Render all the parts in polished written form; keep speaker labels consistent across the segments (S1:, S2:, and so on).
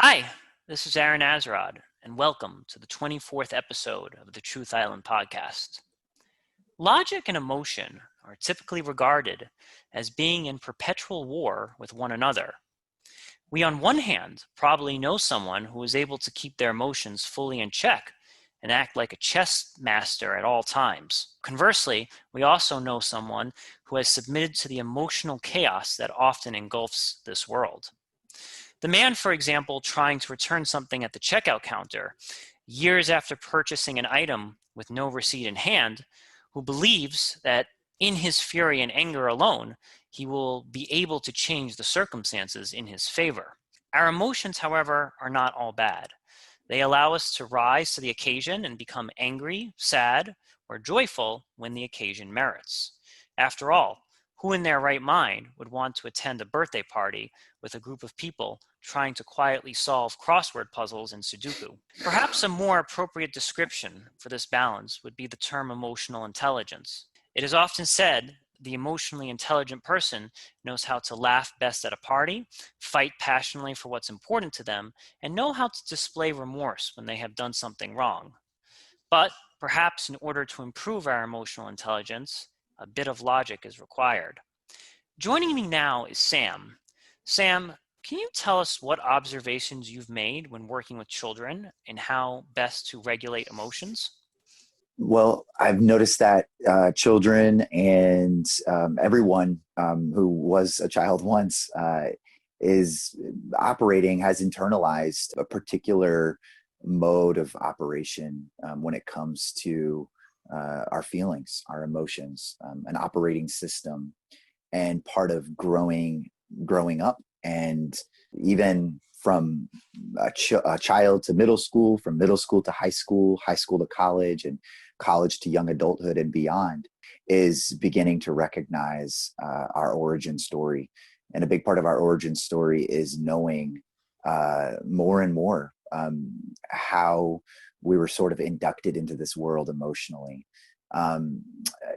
S1: Hi, this is Aaron Azarod, and welcome to the 24th episode of the Truth Island podcast. Logic and emotion are typically regarded as being in perpetual war with one another. We, on one hand, probably know someone who is able to keep their emotions fully in check and act like a chess master at all times. Conversely, we also know someone who has submitted to the emotional chaos that often engulfs this world. The man, for example, trying to return something at the checkout counter, years after purchasing an item with no receipt in hand, who believes that in his fury and anger alone, he will be able to change the circumstances in his favor. Our emotions, however, are not all bad. They allow us to rise to the occasion and become angry, sad, or joyful when the occasion merits. After all, who in their right mind would want to attend a birthday party with a group of people trying to quietly solve crossword puzzles and Sudoku? Perhaps a more appropriate description for this balance would be the term emotional intelligence. It is often said the emotionally intelligent person knows how to laugh best at a party, fight passionately for what's important to them, and know how to display remorse when they have done something wrong. But perhaps in order to improve our emotional intelligence, a bit of logic is required. Joining me now is Sam. Sam, can you tell us what observations you've made when working with children and how best to regulate emotions?
S2: Well, I've noticed that children and everyone who was a child once is operating, has internalized a particular mode of operation when it comes to our feelings, our emotions, an operating system, and part of growing up, and even from a child to middle school, from middle school to high school to college, and college to young adulthood and beyond, is beginning to recognize our origin story. And a big part of our origin story is knowing more and more how we were sort of inducted into this world emotionally. Um,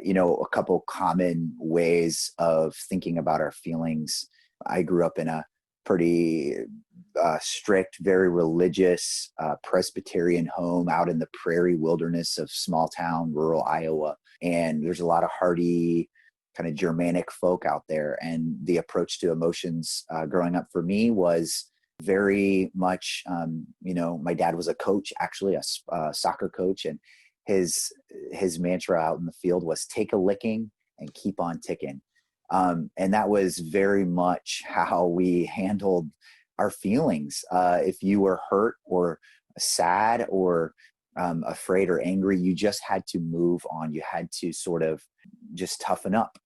S2: a couple common ways of thinking about our feelings. I grew up in a pretty strict, very religious Presbyterian home out in the prairie wilderness of small town, rural Iowa. And there's a lot of hardy, kind of Germanic folk out there. And the approach to emotions growing up for me was very much, my dad was a coach, actually a soccer coach. And his mantra out in the field was take a licking and keep on ticking. And that was very much how we handled our feelings. If you were hurt or sad or afraid or angry, you just had to move on. You had to sort of just toughen up.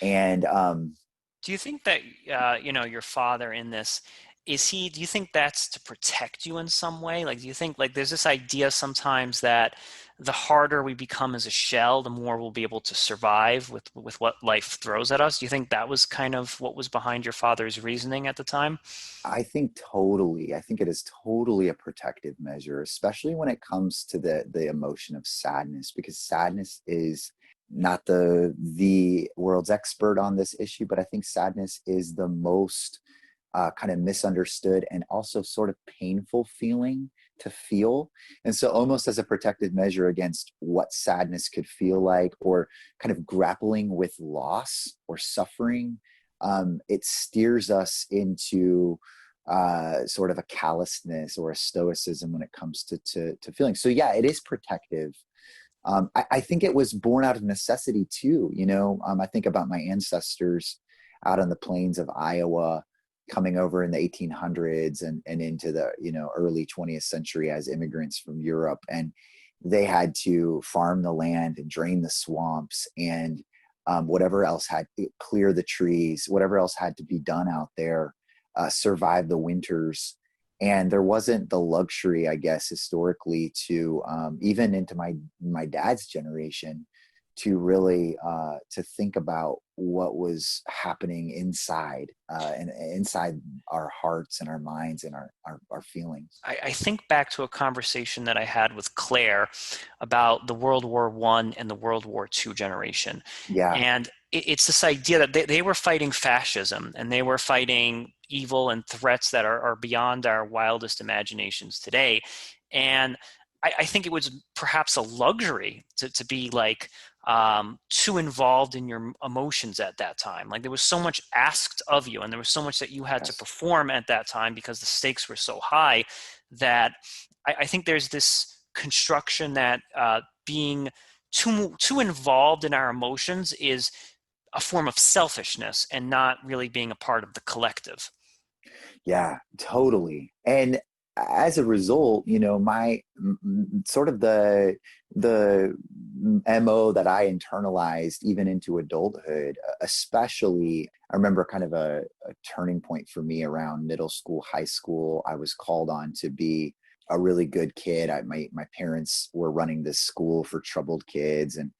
S2: And
S1: Do you think that, your father in this, do you think that's to protect you in some way? Like, do you think like there's this idea sometimes that the harder we become as a shell, the more we'll be able to survive with what life throws at us? Do you think that was kind of what was behind your father's reasoning at the time?
S2: I think totally. I think it is totally a protective measure, especially when it comes to the emotion of sadness, because sadness is not the world's expert on this issue, but I think sadness is the most kind of misunderstood and also sort of painful feeling to feel. And so almost as a protective measure against what sadness could feel like, or kind of grappling with loss or suffering, it steers us into sort of a callousness or a stoicism when it comes to feeling. So yeah, it is protective. I think it was born out of necessity too. I think about my ancestors out on the plains of Iowa, coming over in the 1800s and into the early 20th century as immigrants from Europe, and they had to farm the land and drain the swamps and whatever else had to clear the trees, whatever else had to be done out there, survive the winters. And there wasn't the luxury, I guess, historically, to even into my dad's generation, to really to think about what was happening inside and inside our hearts and our minds and our feelings.
S1: I think back to a conversation that I had with Claire about the World War I and the World War II generation.
S2: Yeah.
S1: And it's this idea that they were fighting fascism, and they were fighting evil and threats that are beyond our wildest imaginations today. And I think it was perhaps a luxury to be like too involved in your emotions at that time. Like there was so much asked of you, and there was so much that you had to
S2: Yes.
S1: perform at that time because the stakes were so high that I think there's this construction that being too involved in our emotions is a form of selfishness and not really being a part of the collective.
S2: Yeah, totally. And as a result, my sort of the MO that I internalized even into adulthood, especially, I remember kind of a turning point for me around middle school, high school. I was called on to be a really good kid. My parents were running this school for troubled kids, and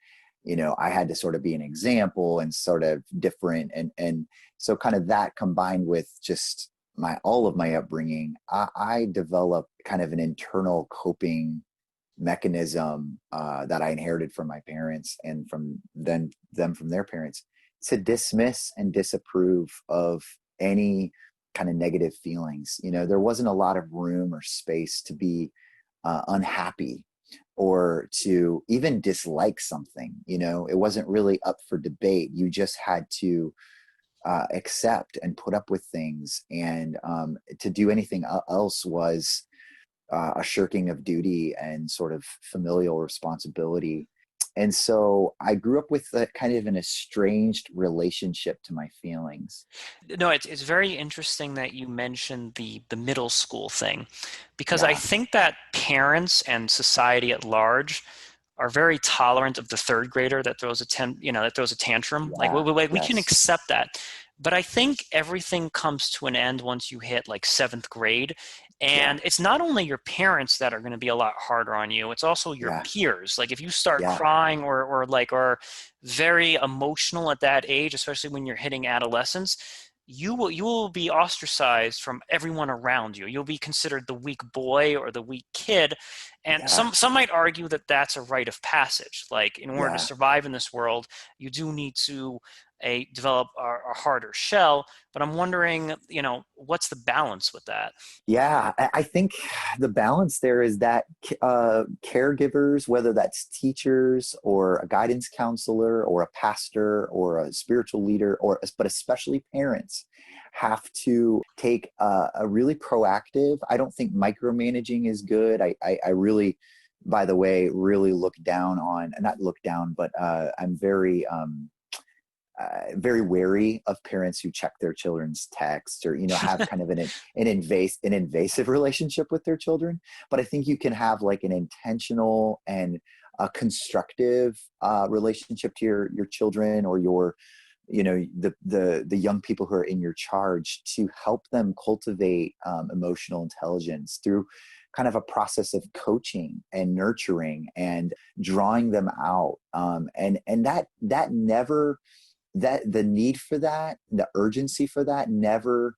S2: I had to sort of be an example and sort of different, and so kind of that combined with just all of my upbringing, I developed kind of an internal coping mechanism that I inherited from my parents and from them from their parents, to dismiss and disapprove of any kind of negative feelings. There wasn't a lot of room or space to be unhappy or to even dislike something. It wasn't really up for debate. You just had to accept and put up with things, and to do anything else was a shirking of duty and sort of familial responsibility. And so I grew up with a kind of an estranged relationship to my feelings.
S1: No, it's very interesting that you mentioned the middle school thing, because I
S2: Yeah,
S1: think that parents and society at large are very tolerant of the third grader that throws a tantrum. Like
S2: yeah,
S1: we can
S2: yes,
S1: accept that, but I think everything comes to an end once you hit like seventh grade.
S2: yeah,
S1: And it's not only your parents that are going to be a lot harder on you, it's also your
S2: yeah,
S1: peers. Like if you start
S2: yeah,
S1: crying or very emotional at that age, especially when you're hitting adolescence, you will be ostracized from everyone around you. You'll be considered the weak boy or the weak kid, and
S2: yeah,
S1: some might argue that that's a rite of passage. Like in order to
S2: yeah.
S1: survive in this world, you do need to develop a harder shell. But I'm wondering, what's the balance with that?
S2: Yeah, I think the balance there is that caregivers, whether that's teachers or a guidance counselor or a pastor or a spiritual leader, but especially parents, have to take a really proactive. I don't think micromanaging is good. I really, by the way, really look down on, not look down, but I'm very wary of parents who check their children's texts, or have kind of an invasive relationship with their children. But I think you can have like an intentional and a constructive relationship to your children, or your the young people who are in your charge, to help them cultivate emotional intelligence through kind of a process of coaching and nurturing and drawing them out, and that never, that the need for that, the urgency for that, never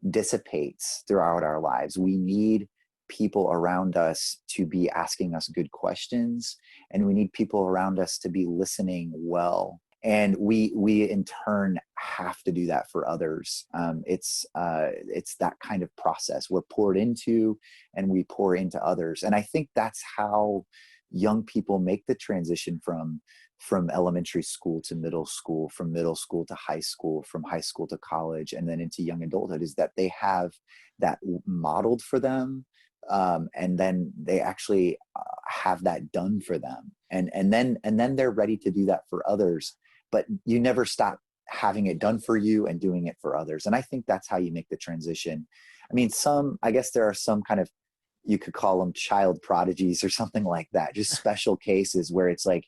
S2: dissipates throughout our lives. We need people around us to be asking us good questions, and we need people around us to be listening well. And we in turn have to do that for others. It's that kind of process. We're poured into, and we pour into others. And I think that's how young people make the transition from elementary school to middle school, from middle school to high school, from high school to college, and then into young adulthood, is that they have that modeled for them, and then they actually have that done for them, and then they're ready to do that for others. But you never stop having it done for you and doing it for others. And I think that's how you make the transition. I mean, I guess there are some kind of, you could call them child prodigies or something like that, just special cases where it's like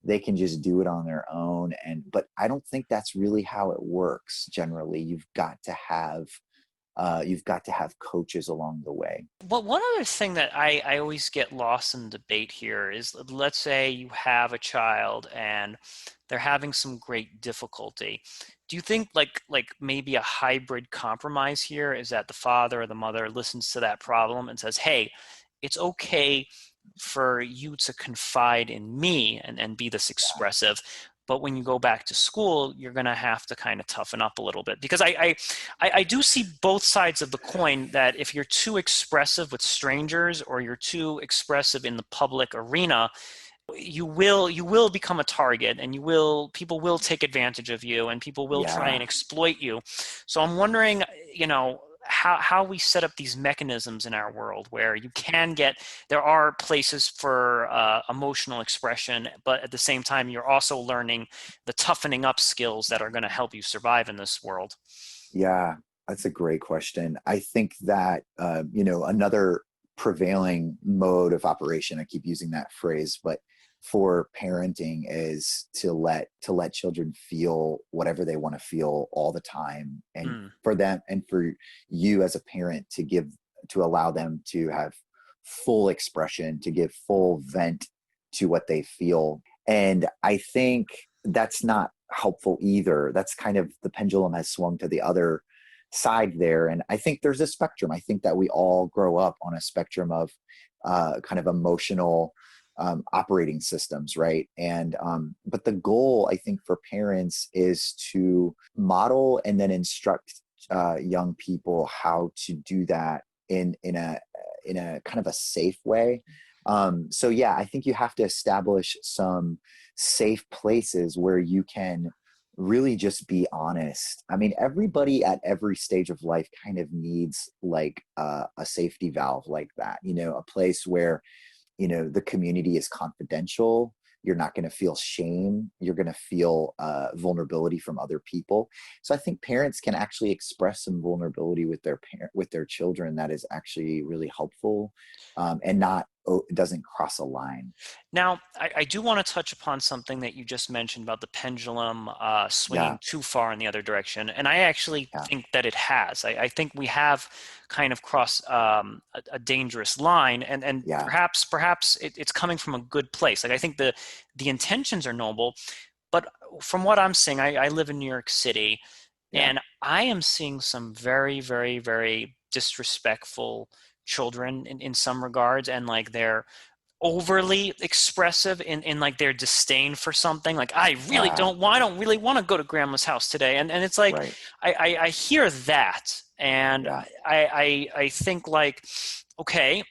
S2: they can just do it on their own. But I don't think that's really how it works. Generally, you've got to have coaches along the way.
S1: Well, one other thing that I always get lost in debate here is, let's say you have a child and they're having some great difficulty. Do you think like maybe a hybrid compromise here is that the father or the mother listens to that problem and says, hey, it's okay for you to confide in me and be this expressive, But when you go back to school, you're going to have to kind of toughen up a little bit, because I do see both sides of the coin, that if you're too expressive with strangers or you're too expressive in the public arena, you will become a target, and people will take advantage of you, and people will try and
S2: Yeah.
S1: exploit you. So I'm wondering, how we set up these mechanisms in our world where there are places for emotional expression, but at the same time you're also learning the toughening up skills that are going to help you survive in this world.
S2: Yeah, that's a great question. I think that another prevailing mode of operation, I keep using that phrase, but for parenting is to let children feel whatever they want to feel all the time, and
S1: Mm,
S2: for them and for you as a parent to allow them to have full expression, to give full vent to what they feel. And I think that's not helpful either. That's kind of, the pendulum has swung to the other side there. And I think there's a spectrum. I think that we all grow up on a spectrum of kind of emotional operating systems, right? And but the goal, I think, for parents is to model and then instruct young people how to do that in a kind of a safe way. So yeah, I think you have to establish some safe places where you can really just be honest. I mean, everybody at every stage of life kind of needs like a safety valve like that, a place where the community is confidential. You're not going to feel shame. You're going to feel vulnerability from other people. So I think parents can actually express some vulnerability with their children that is actually really helpful, and not doesn't cross a line.
S1: Now, I do want to touch upon something that you just mentioned about the pendulum swinging
S2: Yeah,
S1: too far in the other direction. And I actually
S2: yeah,
S1: think that it has. I think we have kind of crossed a dangerous line, and
S2: yeah,
S1: perhaps it's coming from a good place. Like, I think the intentions are noble, but from what I'm seeing, I live in New York City,
S2: yeah,
S1: and I am seeing some very, very, very disrespectful children in some regards, and like they're overly expressive in like their disdain for something. Like,
S2: yeah,
S1: I don't really want to go to grandma's house today. And it's like,
S2: right,
S1: I hear that, and
S2: yeah,
S1: I think like, okay,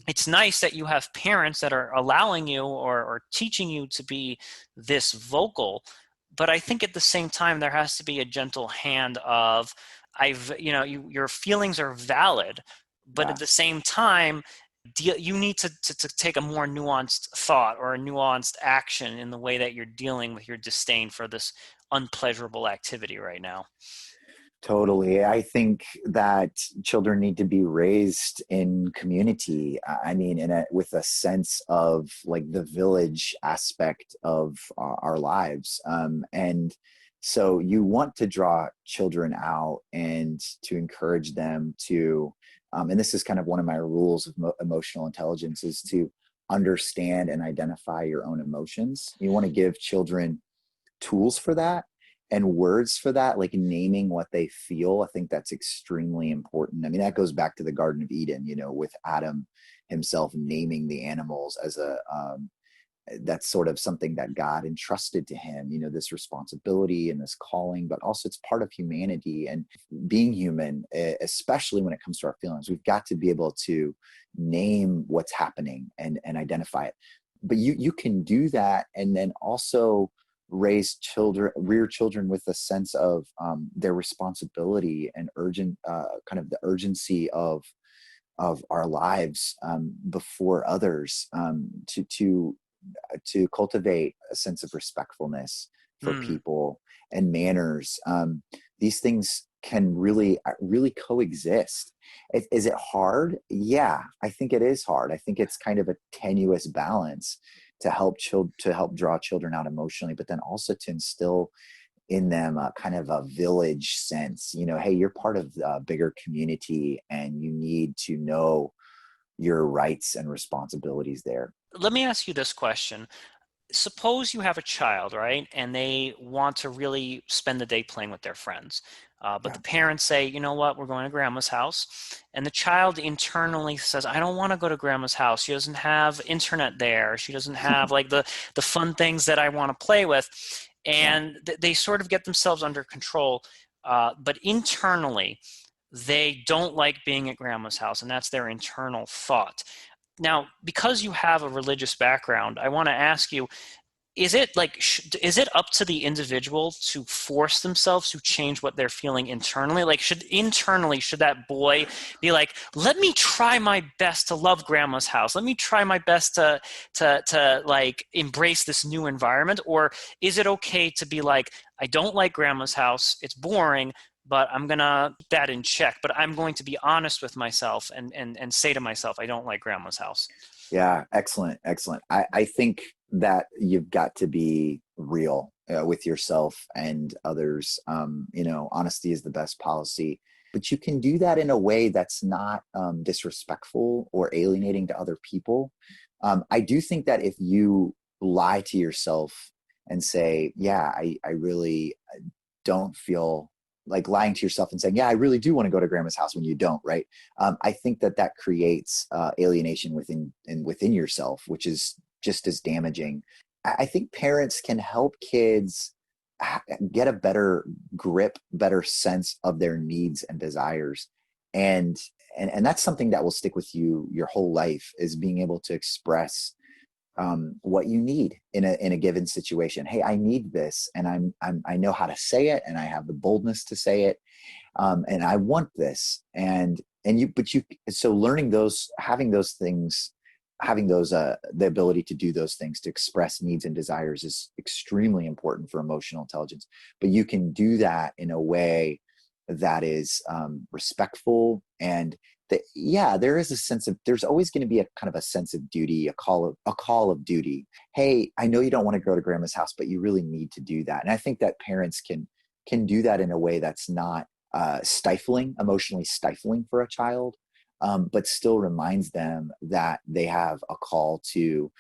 S1: it's nice that you have parents that are allowing you or teaching you to be this vocal, but I think at the same time there has to be a gentle hand of, your feelings are valid, but at
S2: yeah.
S1: the same time, you need to take a more nuanced thought or a nuanced action in the way that you're dealing with your disdain for this unpleasurable activity right now.
S2: Totally. I think that children need to be raised in community. I mean, with a sense of like the village aspect of our lives. And so you want to draw children out and to encourage them to, and this is kind of one of my rules of emotional intelligence, is to understand and identify your own emotions. You want to give children tools for that and words for that, like naming what they feel. I think that's extremely important. I mean, that goes back to the Garden of Eden, with Adam himself naming the animals as that's sort of something that God entrusted to him, this responsibility and this calling, but also it's part of humanity and being human, especially when it comes to our feelings. We've got to be able to name what's happening and identify it. But you can do that and then also rear children with a sense of their responsibility and kind of the urgency of our lives before others, to cultivate a sense of respectfulness for
S1: Hmm.
S2: people and manners. These things can really coexist. Is it hard? Yeah, I think it is hard. I think it's kind of a tenuous balance to help draw children out emotionally, but then also to instill in them a kind of a village sense. Hey, you're part of a bigger community, and you need to know your rights and responsibilities there.
S1: Let me ask you this question. suppose you have a child, right? And they want to really spend the day playing with their friends. But
S2: Yeah.
S1: the parents say, you know what, we're going to grandma's house. And the child internally says, I don't want to go to grandma's house. She doesn't have internet there. She doesn't have like the fun things that I want to play with.
S2: Yeah.
S1: And they sort of get themselves under control. But internally, they don't like being at grandma's house. And that's their internal thought. Now, because you have a religious background, I want to ask you, is it like, is it up to the individual to force themselves to change what they're feeling internally? Like, should that boy be like, let me try my best to love grandma's house. Let me try my best to like embrace this new environment? Or is it okay to be like, I don't like grandma's house. It's boring, but I'm going to keep that in check. But I'm going to be honest with myself and say to myself, I don't like grandma's house.
S2: Yeah, excellent, excellent. I think that you've got to be real with yourself and others. Honesty is the best policy, but you can do that in a way that's not disrespectful or alienating to other people. I do think that if you lie to yourself and say, yeah, I really don't feel like lying to yourself and saying, yeah, I really do want to go to grandma's house when you don't, right? I think that creates alienation within yourself, which is just as damaging. I think parents can help kids get a better grip, better sense of their needs and desires. And and that's something that will stick with you your whole life, is being able to express what you need in a given situation. Hey, I need this, and I know how to say it, and I have the boldness to say it, and I want this, so learning those, having those things, having those the ability to do those things, to express needs and desires, is extremely important for emotional intelligence. But you can do that in a way that is respectful, and yeah, there is a sense of, there's always going to be a kind of a sense of duty, a call of duty. Hey, I know you don't want to go to grandma's house, but you really need to do that. And I think that parents can do that in a way that's not emotionally stifling for a child, but still reminds them that they have a call to,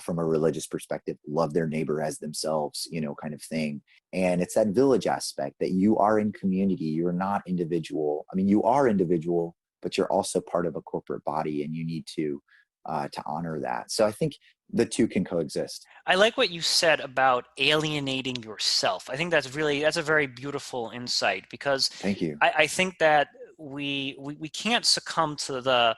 S2: from a religious perspective, love their neighbor as themselves, kind of thing. And it's that village aspect, that you are in community, you're not individual. I mean, you are individual, but you're also part of a corporate body, and you need to honor that. So I think the two can coexist.
S1: I like what you said about alienating yourself. I think that's a very beautiful insight, because
S2: Thank you.
S1: I think that we can't succumb to the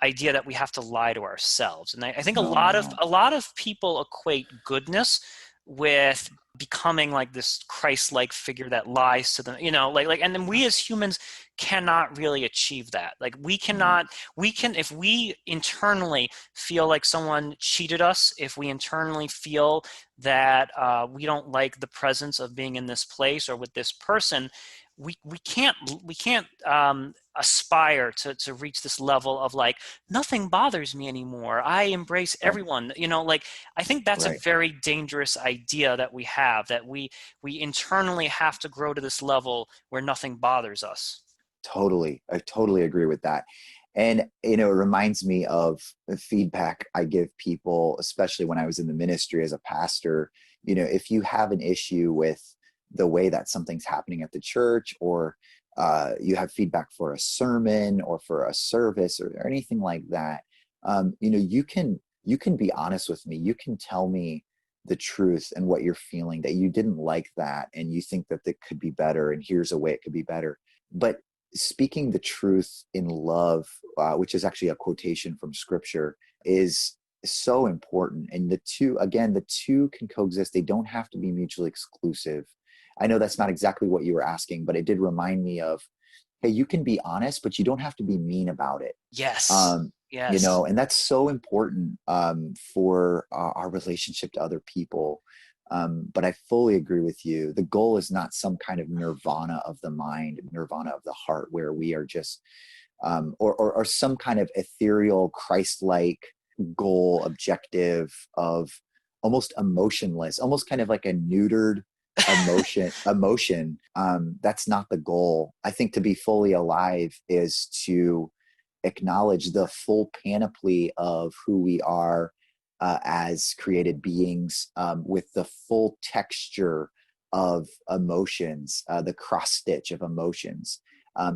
S1: idea that we have to lie to ourselves. And I think
S2: No, no, no.
S1: a lot of people equate goodness with becoming like this Christ-like figure that lies to them, and then we as humans cannot really achieve that. Like
S2: No.
S1: if we internally feel like someone cheated us, if we internally feel that we don't like the presence of being in this place or with this person, we can't aspire to reach this level of like, nothing bothers me anymore, I embrace
S2: Right.
S1: everyone. I think that's a
S2: Right.
S1: very dangerous idea that we have, that we internally have to grow to this level where nothing bothers us.
S2: Totally. I totally agree with that. And, it reminds me of the feedback I give people, especially when I was in the ministry as a pastor. If you have an issue with the way that something's happening at the church, or you have feedback for a sermon or for a service, or anything like that, you can be honest with me. You can tell me the truth and what you're feeling, that you didn't like that, and you think that it could be better, and here's a way it could be better. But speaking the truth in love, which is actually a quotation from scripture, is so important. And the two can coexist. They don't have to be mutually exclusive. I know that's not exactly what you were asking, but it did remind me of, hey, you can be honest, but you don't have to be mean about it.
S1: Yes.
S2: Um,
S1: Yes.
S2: and that's so important for our relationship to other people. But I fully agree with you. The goal is not some kind of nirvana of the mind, nirvana of the heart, where we are just, or some kind of ethereal, Christ-like goal, objective of almost emotionless, almost kind of like a neutered emotion. That's not the goal. I think to be fully alive is to acknowledge the full panoply of who we are, as created beings with the full texture of emotions, the cross stitch of emotions.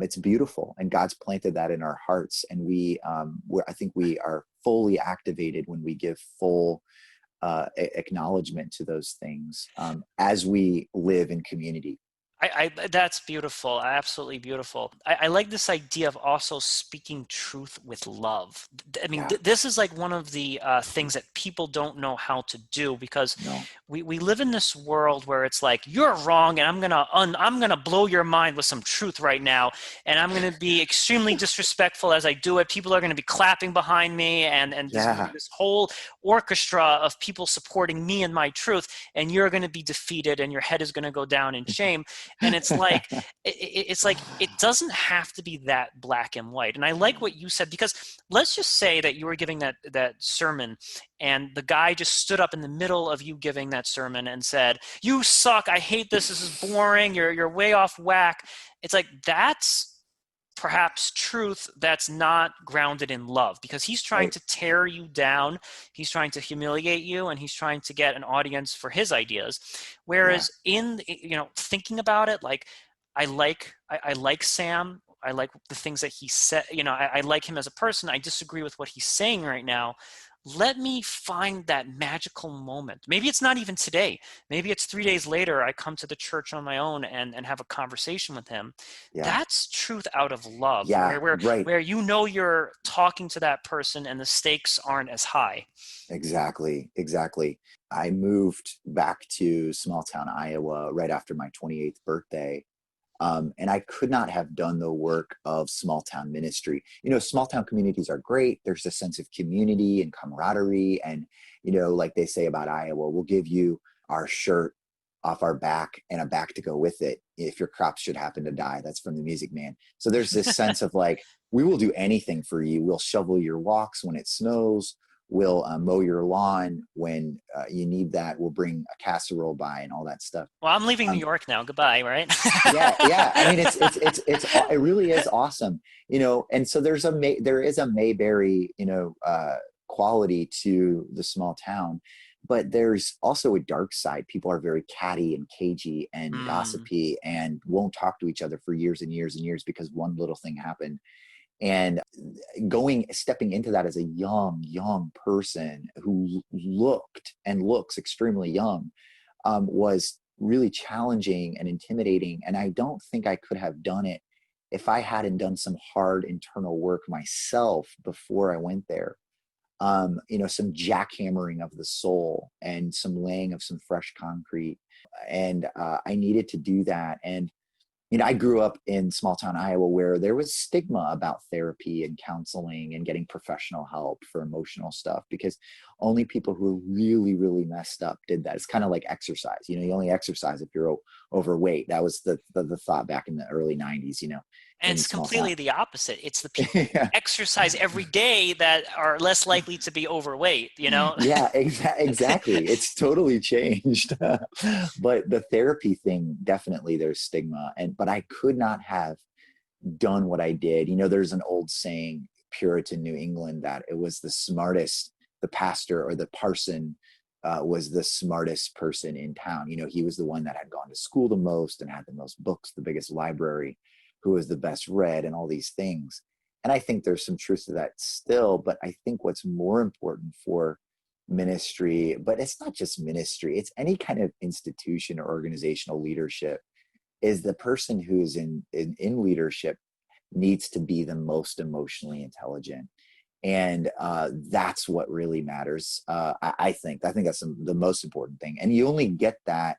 S2: It's beautiful, and God's planted that in our hearts, and I think we are fully activated when we give full acknowledgement to those things as we live in community.
S1: That's beautiful. Absolutely beautiful. I like this idea of also speaking truth with love. I mean,
S2: Yeah,
S1: this is like one of the things that people don't know how to do, because
S2: no,
S1: we live in this world where it's like, you're wrong, and I'm gonna blow your mind with some truth right now, and I'm gonna be extremely disrespectful as I do it. People are gonna be clapping behind me, and there's gonna be
S2: yeah,
S1: this whole orchestra of people supporting me and my truth, and you're gonna be defeated, and your head is gonna go down in shame. And it's like it doesn't have to be that black and white. And I like what you said, because let's just say that you were giving that sermon, and the guy just stood up in the middle of you giving that sermon and said, "You suck. I hate this. This is boring. You're way off whack." It's like, that's perhaps truth that's not grounded in love, because he's trying
S2: right,
S1: to tear you down, he's trying to humiliate you, and he's trying to get an audience for his ideas.
S2: yeah,
S1: Whereas thinking about it, like, I like Sam, I like the things that he said, I like him as a person. I disagree with what he's saying right now. Let me find that magical moment. Maybe it's not even today. Maybe it's 3 days later. I come to the church on my own and have a conversation with him.
S2: yeah,
S1: That's truth out of love,
S2: yeah,
S1: where where
S2: right.
S1: where you're talking to that person and the stakes aren't as high.
S2: Exactly, exactly. I moved back to small town Iowa right after my 28th birthday. And I could not have done the work of small town ministry. Small town communities are great. There's a sense of community and camaraderie. And, like they say about Iowa, we'll give you our shirt off our back and a back to go with it if your crops should happen to die. That's from the Music Man. So there's this sense of like, we will do anything for you. We'll shovel your walks when it snows. We'll mow your lawn when you need that. We'll bring a casserole by and all that stuff.
S1: Well, I'm leaving New
S2: Um,
S1: York now. Goodbye, right?
S2: yeah, yeah. I mean, it really is awesome, And so there is a Mayberry, quality to the small town, but there's also a dark side. People are very catty and cagey and
S1: Mm,
S2: gossipy and won't talk to each other for years and years and years because one little thing happened. And stepping into that as a young person who looked and looks extremely young, was really challenging and intimidating. And I don't think I could have done it if I hadn't done some hard internal work myself before I went there. Some jackhammering of the soul and some laying of some fresh concrete. And I needed to do that. And I grew up in small town Iowa where there was stigma about therapy and counseling and getting professional help for emotional stuff because only people who really, really messed up did that. It's kind of like exercise. You only exercise if you're overweight. That was the thought back in the early 90s,
S1: and
S2: in
S1: it's
S2: small town.
S1: completely the opposite. It's the people who
S2: Yeah.
S1: exercise every day that are less likely to be overweight,
S2: Yeah, exactly. It's totally changed. But the therapy thing, definitely there's stigma. But I could not have done what I did. There's an old saying, Puritan New England, that it was the pastor or the parson was the smartest person in town. He was the one that had gone to school the most and had the most books, the biggest library, who was the best read, and all these things. And I think there's some truth to that still, but I think what's more important for ministry, but it's not just ministry, it's any kind of institution or organizational leadership, is the person who is in leadership needs to be the most emotionally intelligent. And that's what really matters. I think that's the most important thing. And you only get that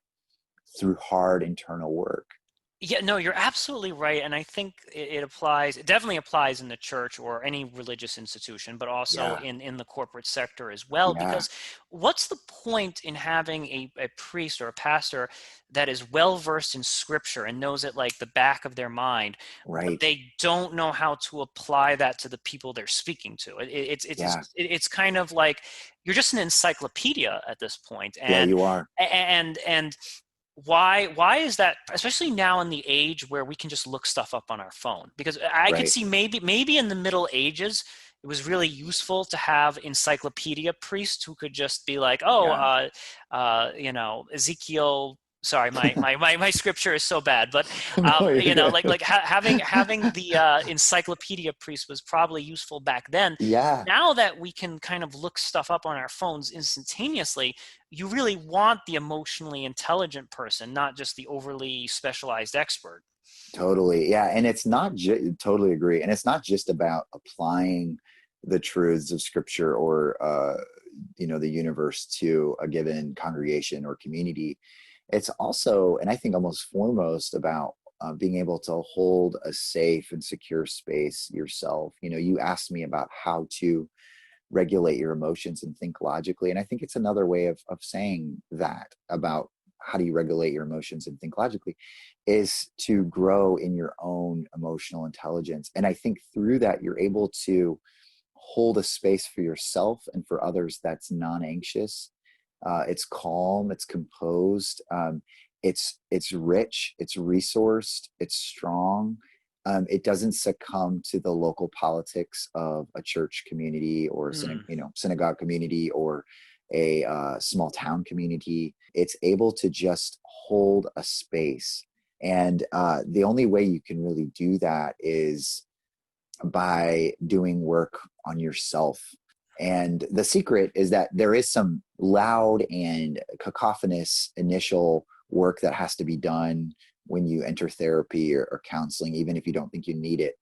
S2: through hard internal work.
S1: Yeah, no, you're absolutely right. And I think it definitely applies in the church or any religious institution, but also
S2: Yeah.
S1: in the corporate sector as well.
S2: Yeah.
S1: Because what's the point in having a priest or a pastor that is well versed in scripture and knows it like the back of their mind, but
S2: Right.
S1: they don't know how to apply that to the people they're speaking to?
S2: Yeah.
S1: It's kind of like you're just an encyclopedia at this point.
S2: Yeah,
S1: And
S2: you are.
S1: and why is that, especially now in the age where we can just look stuff up on our phone? Because I could
S2: Right.
S1: see maybe in the Middle Ages it was really useful to have encyclopedia priests who could just be like,
S2: Yeah.
S1: Ezekiel. Sorry, my scripture is so bad, but
S2: No,
S1: having the encyclopedia priest was probably useful back then.
S2: yeah,
S1: Now that we can kind of look stuff up on our phones instantaneously, you really want the emotionally intelligent person, not just the overly specialized expert.
S2: totally. Yeah. And it's not totally agree. And it's not just about applying the truths of scripture or, the universe to a given congregation or community. It's also, and I think almost foremost, about being able to hold a safe and secure space yourself. You asked me about how to regulate your emotions and think logically. And I think it's another way of saying that about how do you regulate your emotions and think logically is to grow in your own emotional intelligence. And I think through that, you're able to hold a space for yourself and for others that's non-anxious. It's calm, it's composed, it's rich, it's resourced, it's strong. It doesn't succumb to the local politics of a church community or
S1: Mm.
S2: synagogue community or a small town community. It's able to just hold a space, and the only way you can really do that is by doing work on yourself. And the secret is that there is some loud and cacophonous initial work that has to be done when you enter therapy or counseling, even if you don't think you need it.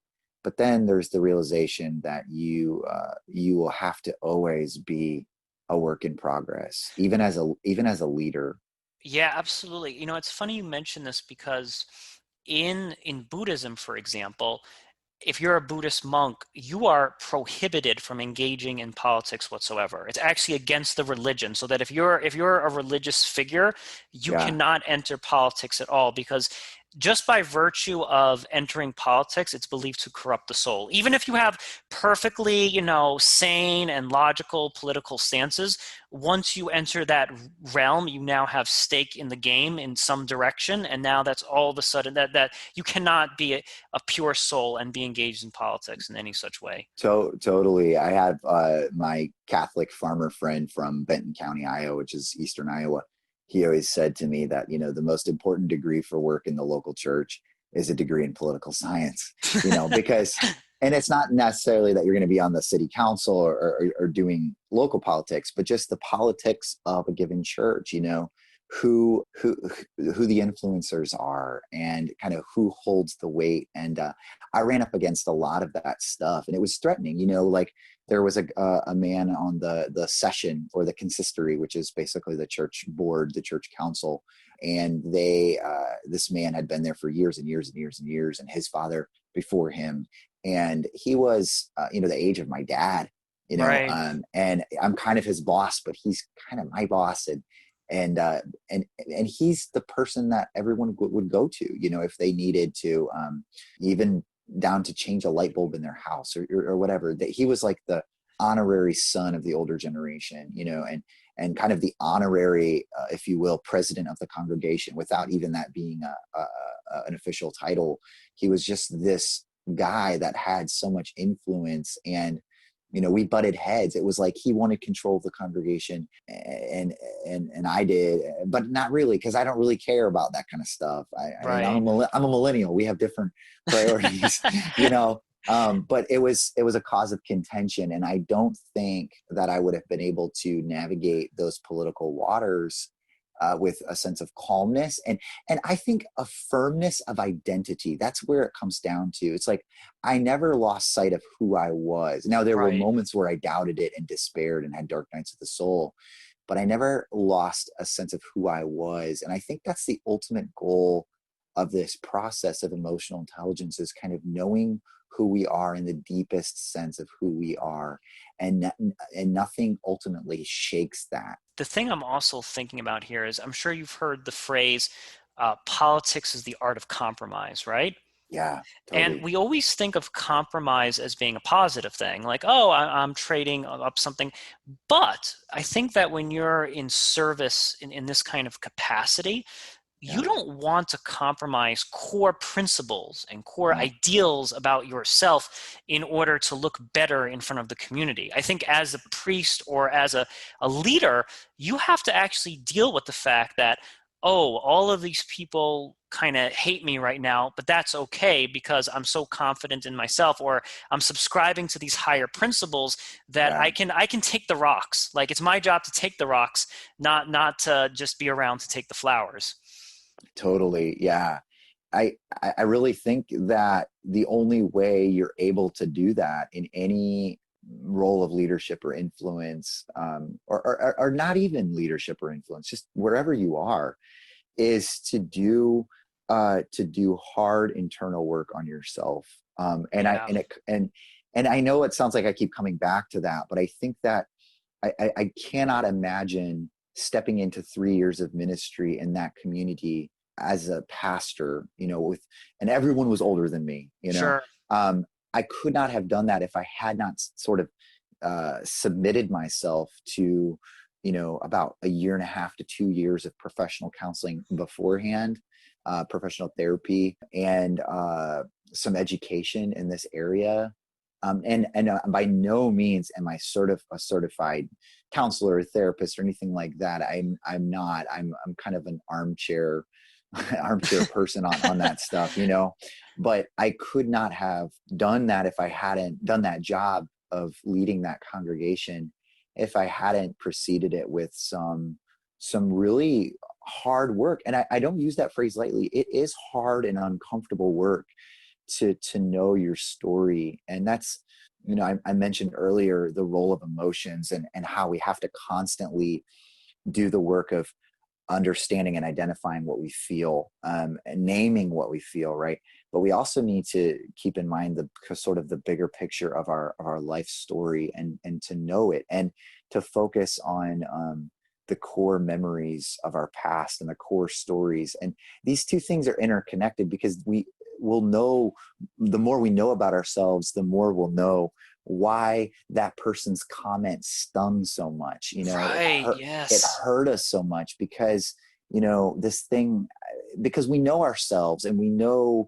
S2: But then there's the realization that you will have to always be a work in progress, even as a leader.
S1: Yeah, absolutely. It's funny you mention this because in Buddhism, for example, if you're a Buddhist monk, you are prohibited from engaging in politics whatsoever. It's actually against the religion. So that if you're a religious figure, you
S2: Yeah,
S1: cannot enter politics at all, because just by virtue of entering politics, it's believed to corrupt the soul. Even if you have perfectly, sane and logical political stances, once you enter that realm, you now have stake in the game in some direction, and now that's all of a sudden that you cannot be a pure soul and be engaged in politics in any such way.
S2: totally. I have my Catholic farmer friend from Benton County, Iowa, which is eastern Iowa. He always said to me that, the most important degree for work in the local church is a degree in political science, because, and it's not necessarily that you're going to be on the city council or doing local politics, but just the politics of a given church, who the influencers are and kind of who holds the weight. And I ran up against a lot of that stuff, and it was threatening. Like there was a man on the session or the consistory, which is basically the church board, the church council, and this man had been there for years and years and years and years, and his father before him, and he was the age of my dad.
S1: Right.
S2: And I'm kind of his boss, but he's kind of my boss, and he's the person that everyone would go to, if they needed to, even down to change a light bulb in their house or whatever. That he was like the honorary son of the older generation, and kind of the honorary, if you will, president of the congregation, without even that being an official title. He was just this guy that had so much influence, and we butted heads. It was like he wanted control of the congregation, and I did, but not really, because I don't really care about that kind of stuff.
S1: Right.
S2: I'm a millennial. We have different priorities, you know. But it was a cause of contention, and I don't think that I would have been able to navigate those political waters with a sense of calmness and I think a firmness of identity. That's where it comes down to. It's like I never lost sight of who I was. Now there were
S1: Right.
S2: moments where I doubted it and despaired and had dark nights of the soul, but I never lost a sense of who I was. And I think that's the ultimate goal of this process of emotional intelligence, is kind of knowing who we are in the deepest sense of who we are, and nothing ultimately shakes that.
S1: The thing I'm also thinking about here is, I'm sure you've heard the phrase, politics is the art of compromise, right?
S2: Yeah,
S1: And
S2: totally.
S1: we always think of compromise as being a positive thing, like, oh, I'm trading up something. But I think that when you're in service in this kind of capacity, you
S2: Yeah.
S1: don't want to compromise core principles and core
S2: No.
S1: ideals about yourself in order to look better in front of the community. I think as a priest or as a leader, you have to actually deal with the fact that, oh, all of these people kind of hate me right now, but that's okay because I'm so confident in myself, or I'm subscribing to these higher principles that
S2: Yeah.
S1: I can take the rocks. Like, it's my job to take the rocks, not to just be around to take the flowers.
S2: Totally. Yeah. I really think that the only way you're able to do that in any role of leadership or influence, or not even leadership or influence, just wherever you are, is to do hard internal work on yourself.
S1: Yeah.
S2: And I know it sounds like I keep coming back to that, but I think that I cannot imagine stepping into 3 years of ministry in that community as a pastor, and everyone was older than me,
S1: Sure.
S2: um, I could not have done that if I had not sort of submitted myself to, about a year and a half to 2 years of professional counseling beforehand, professional therapy, and some education in this area. And by no means am I a certified counselor or therapist or anything like that. I'm not. I'm kind of an armchair armchair person on that stuff, But I could not have done that if I hadn't done that job of leading that congregation, if I hadn't preceded it with some really hard work. And I don't use that phrase lightly. It is hard and uncomfortable work to know your story. And that's, I mentioned earlier the role of emotions, and how we have to constantly do the work of understanding and identifying what we feel, and naming what we feel, right? But we also need to keep in mind the sort of the bigger picture of our life story, and to know it, and to focus on the core memories of our past and the core stories. And these two things are interconnected, because we will know, the more we know about ourselves, the more we'll know why that person's comment stung so much.
S1: Right.
S2: It
S1: Yes.
S2: hurt us so much, because this thing, because we know ourselves, and we know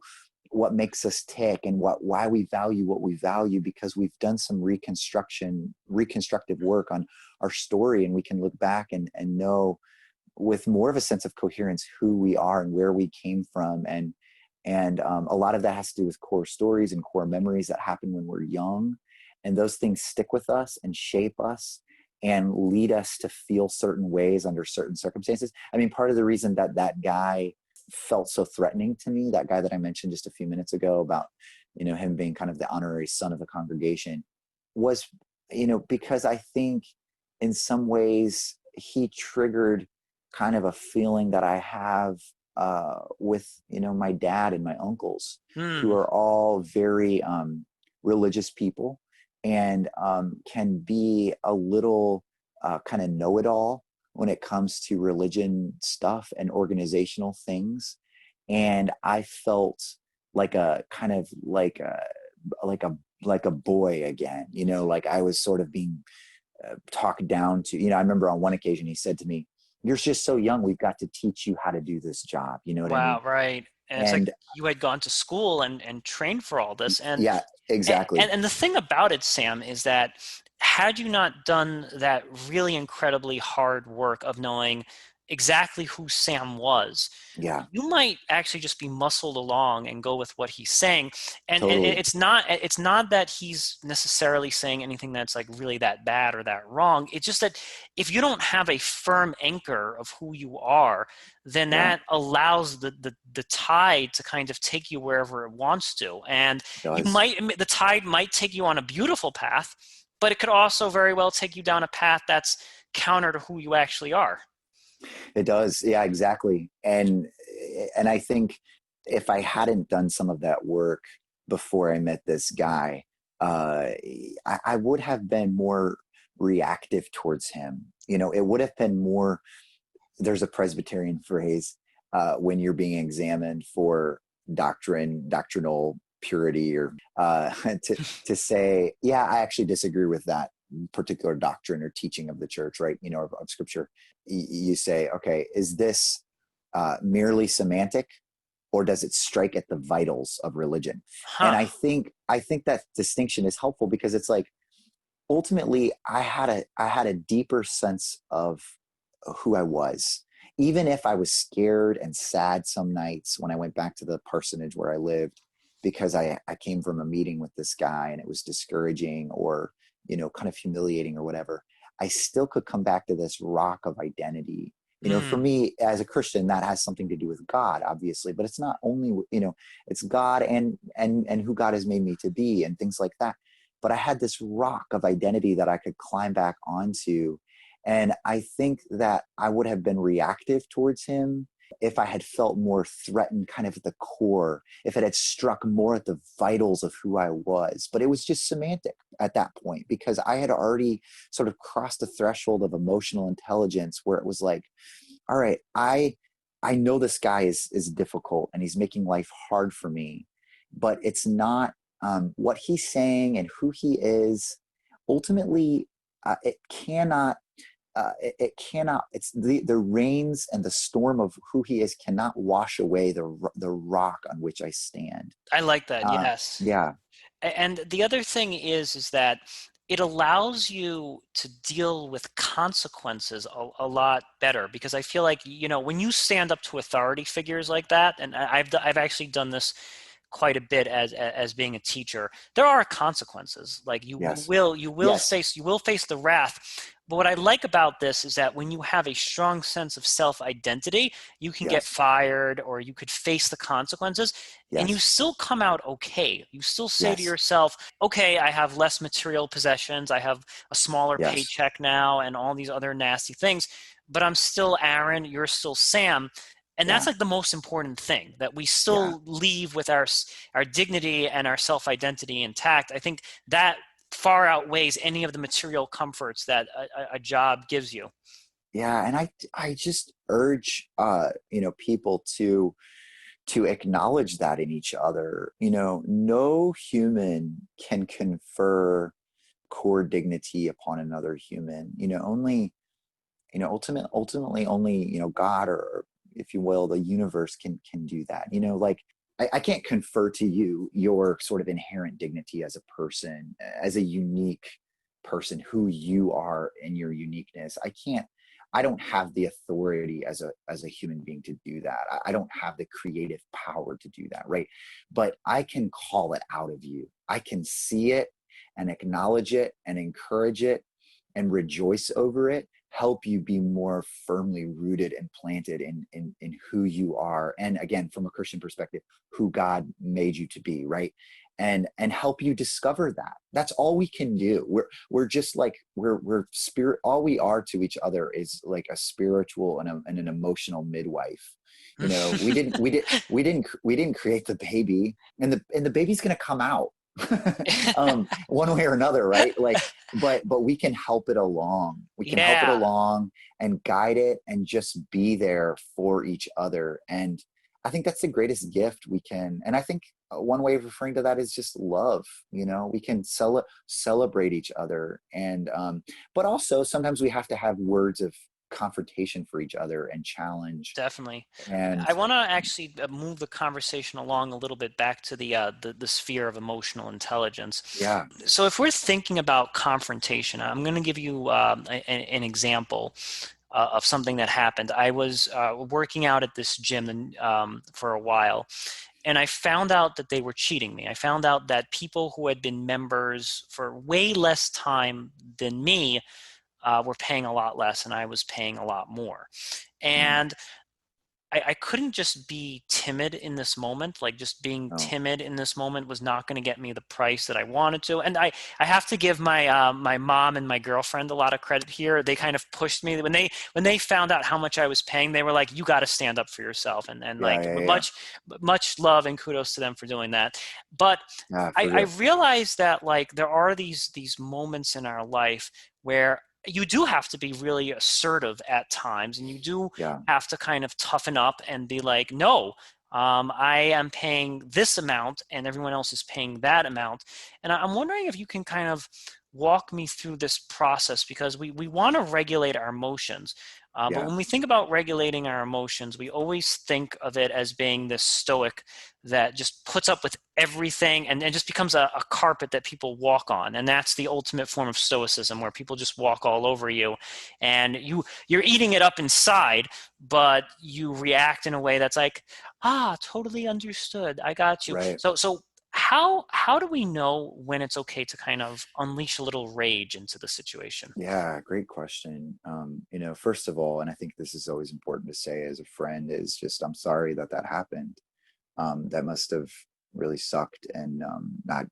S2: what makes us tick, and why we value what we value, because we've done some reconstructive work on our story, and we can look back and know with more of a sense of coherence who we are and where we came from. And a lot of that has to do with core stories and core memories that happen when we're young, and those things stick with us and shape us and lead us to feel certain ways under certain circumstances. I mean, part of the reason that guy felt so threatening to me, that guy that I mentioned just a few minutes ago about, him being kind of the honorary son of the congregation, was, because I think in some ways he triggered kind of a feeling that I have with, my dad and my uncles, who
S1: Hmm.
S2: are all very religious people, and can be a little kind of know-it-all when it comes to religion stuff and organizational things. And I felt like a kind of like a like a boy again, like I was sort of being talked down to. I remember on one occasion he said to me, "You're just so young, we've got to teach you how to do this job." You know what I mean?
S1: Wow. Right. And it's like
S2: And
S1: you had gone to school and trained for all this. And
S2: yeah,
S1: and
S2: exactly.
S1: and the thing about it, Sam, is that had you not done that really incredibly hard work of knowing exactly who Sam was,
S2: Yeah,
S1: you might actually just be muscled along and go with what he's saying. And
S2: totally.
S1: it's not that he's necessarily saying anything that's like really that bad or that wrong. It's just that if you don't have a firm anchor of who you are, then
S2: Yeah,
S1: that allows the tide to kind of take you wherever it wants to. And
S2: it does.
S1: the tide might take you on a beautiful path, but it could also very well take you down a path that's counter to who you actually are.
S2: It does. Yeah, exactly. And I think if I hadn't done some of that work before I met this guy, I would have been more reactive towards him. It would have been more. There's a Presbyterian phrase when you're being examined for doctrinal purity, or to say, yeah, I actually disagree with that particular doctrine or teaching of the church, right? Of scripture. You say, okay, is this merely semantic, or does it strike at the vitals of religion? And
S1: Huh.
S2: I think that distinction is helpful, because it's like, ultimately I had a deeper sense of who I was, even if I was scared and sad some nights when I went back to the parsonage where I lived, because I came from a meeting with this guy and it was discouraging, or kind of humiliating or whatever. I still could come back to this rock of identity. For
S1: Mm.
S2: me as a Christian, that has something to do with God, obviously, but it's not only, it's God and who God has made me to be and things like that. But I had this rock of identity that I could climb back onto. And I think that I would have been reactive towards him if I had felt more threatened kind of at the core, if it had struck more at the vitals of who I was. But it was just semantic at that point, because I had already sort of crossed the threshold of emotional intelligence, where it was like, all right, I know this guy is difficult and he's making life hard for me, but it's not what he's saying and who he is. Ultimately, it cannot. It cannot. It's the rains and the storm of who he is cannot wash away the rock on which I stand.
S1: I like that. Yes.
S2: Yeah.
S1: And the other thing is that it allows you to deal with consequences a lot better, because I feel like, when you stand up to authority figures like that, and I've actually done this quite a bit as being a teacher, there are consequences. Like
S2: Yes.
S1: you will
S2: Yes.
S1: face the wrath. But what I like about this is that when you have a strong sense of self-identity, you can get
S2: Yes.
S1: fired or you could face the consequences, and you
S2: Yes.
S1: still come out okay. You still say to
S2: Yes.
S1: yourself, okay, I have less material possessions, I have a smaller
S2: Yes.
S1: paycheck now, and all these other nasty things, but I'm still Aaron, you're still Sam. And that's
S2: Yeah.
S1: like the most important thing, that we
S2: Yeah.
S1: still leave with our dignity and our self-identity intact. I think that far outweighs any of the material comforts that a job gives you.
S2: Yeah. And I just urge people to acknowledge that in each other. No human can confer core dignity upon another human. Only, ultimately only, God, or if you will, the universe can do that. Like, I can't confer to you your sort of inherent dignity as a person, as a unique person, who you are in your uniqueness. I don't have the authority as a human being to do that. I don't have the creative power to do that, right? But I can call it out of you. I can see it and acknowledge it and encourage it and rejoice over it, help you be more firmly rooted and planted in who you are. And again, from a Christian perspective, who God made you to be, right? And help you discover that. That's all we can do. We're just like, we're spirit. All we are to each other is like a spiritual and an emotional midwife. We didn't create the baby, and the baby's going to come out one way or another, right? Like, but we can help it along. We can help it
S1: Yeah,
S2: along and guide it and just be there for each other. And I think that's the greatest gift we can. And I think one way of referring to that is just love. We can celebrate each other, and but also sometimes we have to have words of confrontation for each other and challenge.
S1: definitely.
S2: And
S1: I want to actually move the conversation along a little bit back to the sphere of emotional intelligence.
S2: yeah.
S1: So if we're thinking about confrontation, I'm going to give you an example of something that happened. I was working out at this gym for a while, and I found out that they were cheating me. I found out that people who had been members for way less time than me were paying a lot less, and I was paying a lot more.
S2: Mm,
S1: And I couldn't just be timid in this moment. Like, just being
S2: no.
S1: timid in this moment was not going to get me the price that I wanted to. And I have to give my mom and my girlfriend a lot of credit here. They kind of pushed me when they found out how much I was paying. They were like, "You got to stand up for yourself." And
S2: Yeah.
S1: like,
S2: Yeah. Yeah.
S1: much love and kudos to them for doing that. But
S2: Yeah. For
S1: I
S2: real.
S1: realized that, like, there are these moments in our life where you do have to be really assertive at times, and you do
S2: Yeah.
S1: have to kind of toughen up and be like, no, I am paying this amount and everyone else is paying that amount. And I'm wondering if you can kind of walk me through this process, because we want to regulate our emotions. But
S2: Yeah.
S1: when we think about regulating our emotions, we always think of it as being this stoic that just puts up with everything and just becomes a carpet that people walk on. And that's the ultimate form of stoicism, where people just walk all over you and you're eating it up inside, but you react in a way that's like, totally understood. I got you.
S2: Right.
S1: So how do we know when it's okay to kind of unleash a little rage into the situation?
S2: Yeah, great question. First of all, and I think this is always important to say as a friend, is just I'm sorry that that happened. That must have really sucked, and not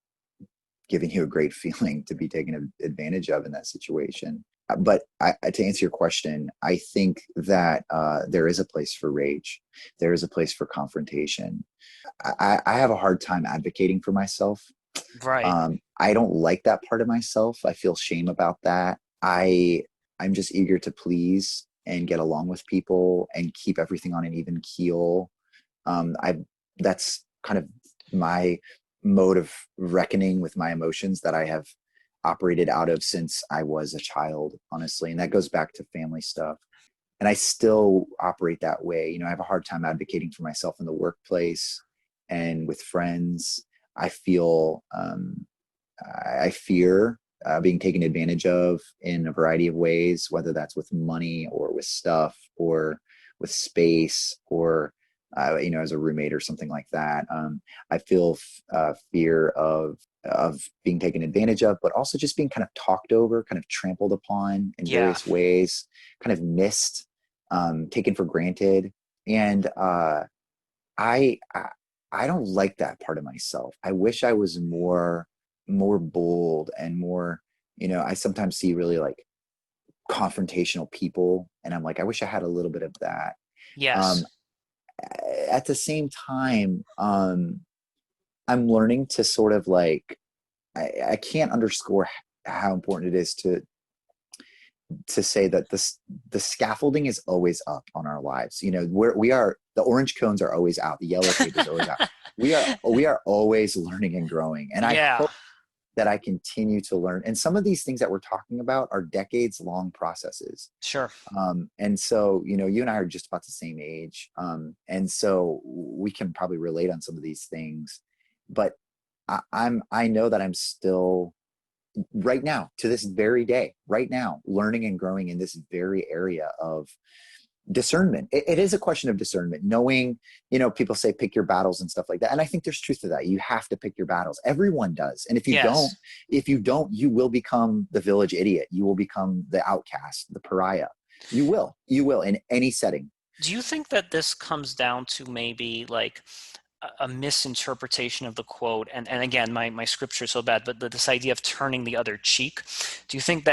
S2: giving you a great feeling to be taken advantage of in that situation. But to answer your question, I think that there is a place for rage. There is a place for confrontation. I have a hard time advocating for myself.
S1: Right.
S2: I don't like that part of myself. I feel shame about that. I'm just eager to please and get along with people and keep everything on an even keel. I That's kind of my mode of reckoning with my emotions that I have operated out of since I was a child, honestly. And that goes back to family stuff. And I still operate that way. I have a hard time advocating for myself in the workplace and with friends. I feel, I fear being taken advantage of in a variety of ways, whether that's with money or with stuff or with space or, as a roommate or something like that. I feel fear of being taken advantage of, but also just being kind of talked over, kind of trampled upon in
S1: Yeah.
S2: various ways, kind of missed, taken for granted. And I, I I don't like that part of myself. I wish I was more bold and more, I sometimes see really like confrontational people and I'm like, I wish I had a little bit of that. Um,
S1: Yes.
S2: at the same time, I'm learning to sort of like, I can't underscore how important it is to say that the scaffolding is always up on our lives. We are, the orange cones are always out, the yellow tape is always out. We are always learning and growing, and I
S1: Yeah.
S2: hope that I continue to learn. And some of these things that we're talking about are decades long processes.
S1: Sure.
S2: And so, you and I are just about the same age. And so we can probably relate on some of these things, but I know that I'm still right now, to this very day, right now, learning and growing in this very area of discernment. It is a question of discernment, knowing, people say pick your battles and stuff like that. And I think there's truth to that. You have to pick your battles. Everyone does. And
S1: Yes.
S2: you will become the village idiot. You will become the outcast, the pariah. You will in any setting.
S1: Do you think that this comes down to maybe like a misinterpretation of the quote? And again, my scripture is so bad, but this idea of turning the other cheek. Do you think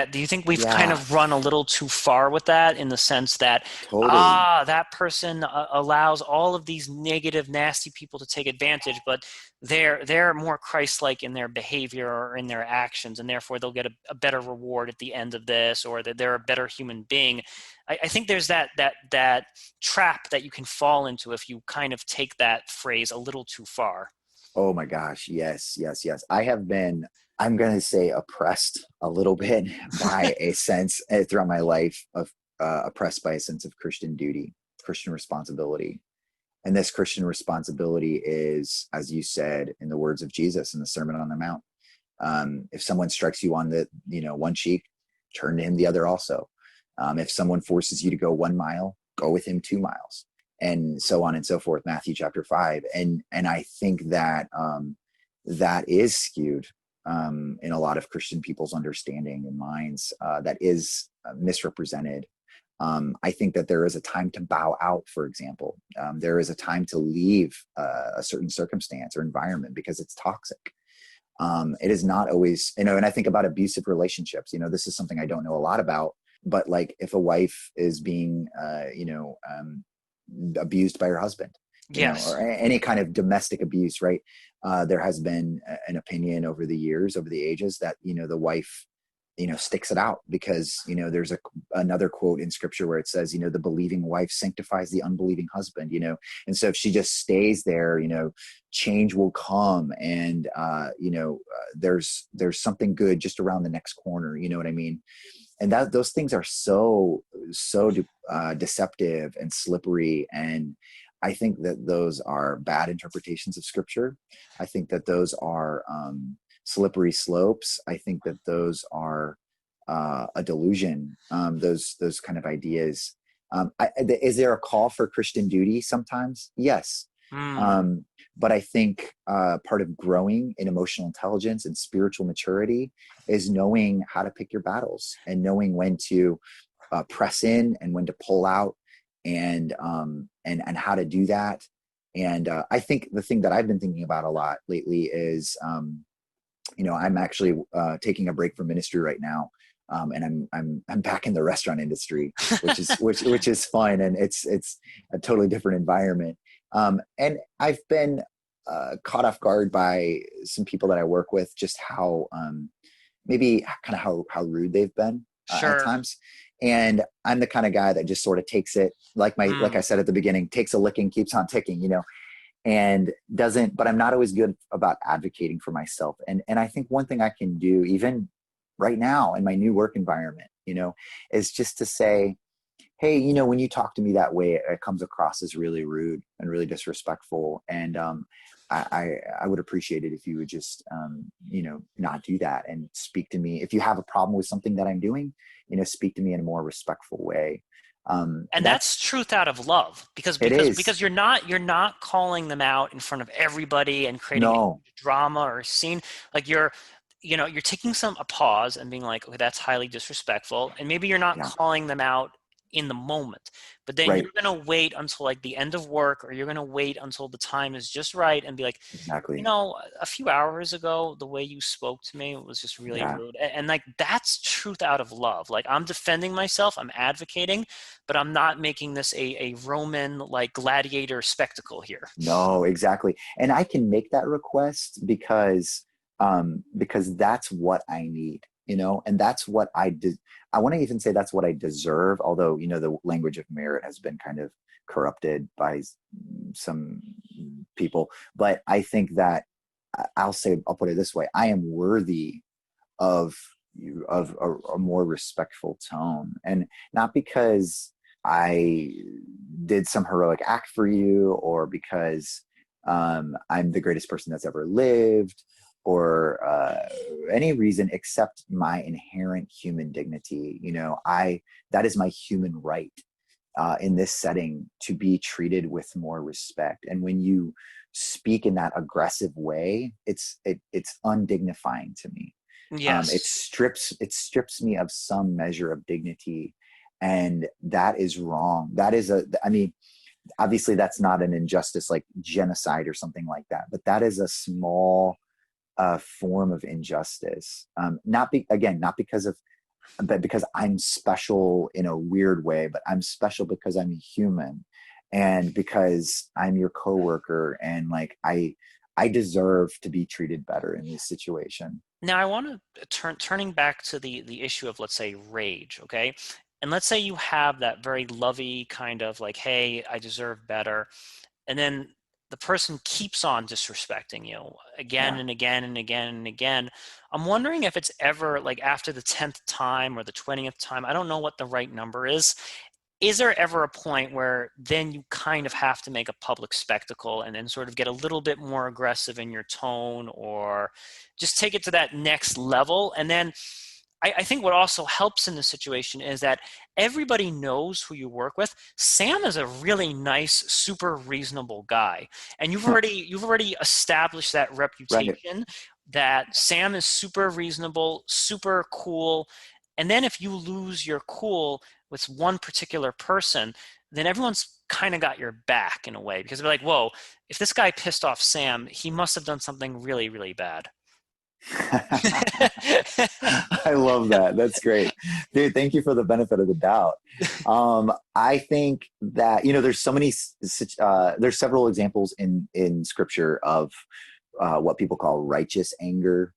S1: we've kind
S2: Yeah,
S1: of run a little too far with that, in the sense that,
S2: totally.
S1: that person allows all of these negative, nasty people to take advantage, but they're more Christ-like in their behavior or in their actions, and therefore they'll get a better reward at the end of this, or that they're a better human being. I think there's that trap that you can fall into if you kind of take that phrase a little too far.
S2: Oh my gosh. Yes, yes, yes. I'm going to say oppressed a little bit by a sense throughout my life of oppressed by a sense of Christian duty, Christian responsibility. And this Christian responsibility is, as you said, in the words of Jesus in the Sermon on the Mount, if someone strikes you on the, one cheek, turn to him the other also. If someone forces you to go 1 mile, go with him 2 miles, and so on and so forth. Matthew chapter 5. And I think that that is skewed in a lot of Christian people's understanding and minds. That is misrepresented. I think that there is a time to bow out, for example. There is a time to leave a certain circumstance or environment because it's toxic. It is not always, and I think about abusive relationships. This is something I don't know a lot about, but like if a wife is being, abused by her husband, or
S1: Yes.
S2: any kind of domestic abuse, right? There has been an opinion over the years, over the ages, that, the wife sticks it out, because, there's another quote in scripture where it says, the believing wife sanctifies the unbelieving husband, and so if she just stays there, change will come. And, there's something good just around the next corner. You know what I mean? And those things are so deceptive and slippery. And I think that those are bad interpretations of scripture. I think that those are slippery slopes. I think that those are a delusion. Those kind of ideas. Is there a call for Christian duty sometimes? Yes. But I think part of growing in emotional intelligence and spiritual maturity is knowing how to pick your battles, and knowing when to press in and when to pull out, and how to do that. And I think the thing that I've been thinking about a lot lately is, I'm actually taking a break from ministry right now. And I'm back in the restaurant industry, which is which is fun, and it's a totally different environment. And I've been caught off guard by some people that I work with, just how maybe kind of how rude they've been at times. And I'm the kind of guy that just sort of takes it, like I said at the beginning, takes a licking, keeps on ticking, and doesn't. But I'm not always good about advocating for myself. And I think one thing I can do, even right now in my new work environment, is just to say, hey, when you talk to me that way, it comes across as really rude and really disrespectful. And I would appreciate it if you would just, not do that, and speak to me. If you have a problem with something that I'm doing, speak to me in a more respectful way.
S1: And that's truth out of love, because you're not calling them out in front of everybody and creating drama or scene. Like you're taking a pause and being like, okay, that's highly disrespectful. And maybe you're not calling them out in the moment, but then you're going to wait until like the end of work, or you're going to wait until the time is just right and be like,
S2: exactly,
S1: a few hours ago, the way you spoke to me was just really rude. And like, that's truth out of love. Like, I'm defending myself, I'm advocating, but I'm not making this a Roman like gladiator spectacle here.
S2: No, exactly. And I can make that request because that's what I need, and that's what I did. I want to even say that's what I deserve. Although, the language of merit has been kind of corrupted by some people, but I think that I'll put it this way: I am worthy of a more respectful tone, and not because I did some heroic act for you, or because I'm the greatest person that's ever lived, or any reason except my inherent human dignity. That is my human right in this setting, to be treated with more respect. And when you speak in that aggressive way, it's undignifying to me.
S1: Yes.
S2: It strips me of some measure of dignity, and that is wrong. That is obviously that's not an injustice like genocide or something like that, but that is a small form of injustice. Not because I'm special in a weird way, but I'm special because I'm human, and because I'm your coworker, and like I deserve to be treated better in this situation.
S1: Now, I want to turning back to the issue of, let's say, rage, okay? And let's say you have that very lovey kind of like, hey, I deserve better. And then the person keeps on disrespecting you again and again and again and again. I'm wondering if it's ever like after the 10th time or the 20th time, I don't know what the right number is there ever a point where then you kind of have to make a public spectacle and then sort of get a little bit more aggressive in your tone, or just take it to that next level? And then I think what also helps in this situation is that everybody knows who you work with. Sam is a really nice, super reasonable guy, and you've already established that reputation that Sam is super reasonable, super cool. And then if you lose your cool with one particular person, then everyone's kind of got your back in a way, because they're like, whoa, if this guy pissed off Sam, he must have done something really, really bad.
S2: I love that. That's great, dude. Thank you for the benefit of the doubt. I think that there's so many. There's several examples in scripture of what people call righteous anger.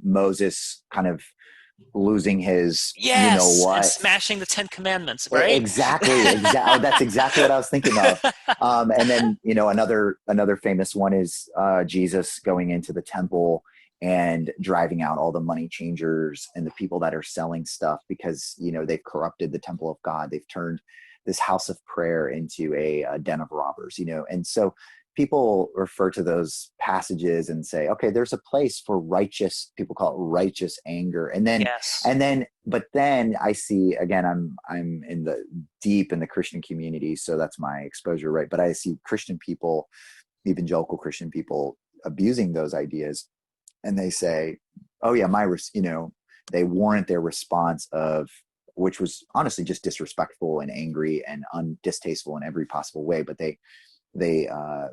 S2: Moses kind of losing his, you know
S1: Yes, and
S2: what.
S1: smashing the Ten Commandments, right?
S2: Exactly. That's exactly what I was thinking of. And then, you know, another famous one is Jesus going into the temple and driving out all the money changers and the people that are selling stuff because, you know, they've corrupted the temple of God. They've turned this house of prayer into a den of robbers, you know. And so people refer to those passages and say, okay, there's a place for righteous, people call it righteous anger.
S1: Yes.
S2: But then I see, again, I'm in the deep in the Christian community, so that's my exposure, right? But I see Christian people, evangelical Christian people, abusing those ideas, and they say, oh yeah, you know, they warrant their response of, which was honestly just disrespectful and angry and distasteful in every possible way, but they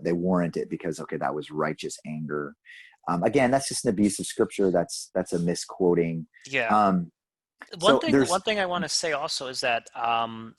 S2: warrant it because, okay, that was righteous anger. Again, that's just an abuse of scripture. That's a misquoting.
S1: Yeah.
S2: Um,
S1: One
S2: so
S1: thing,
S2: there's
S1: one thing I want to say also is that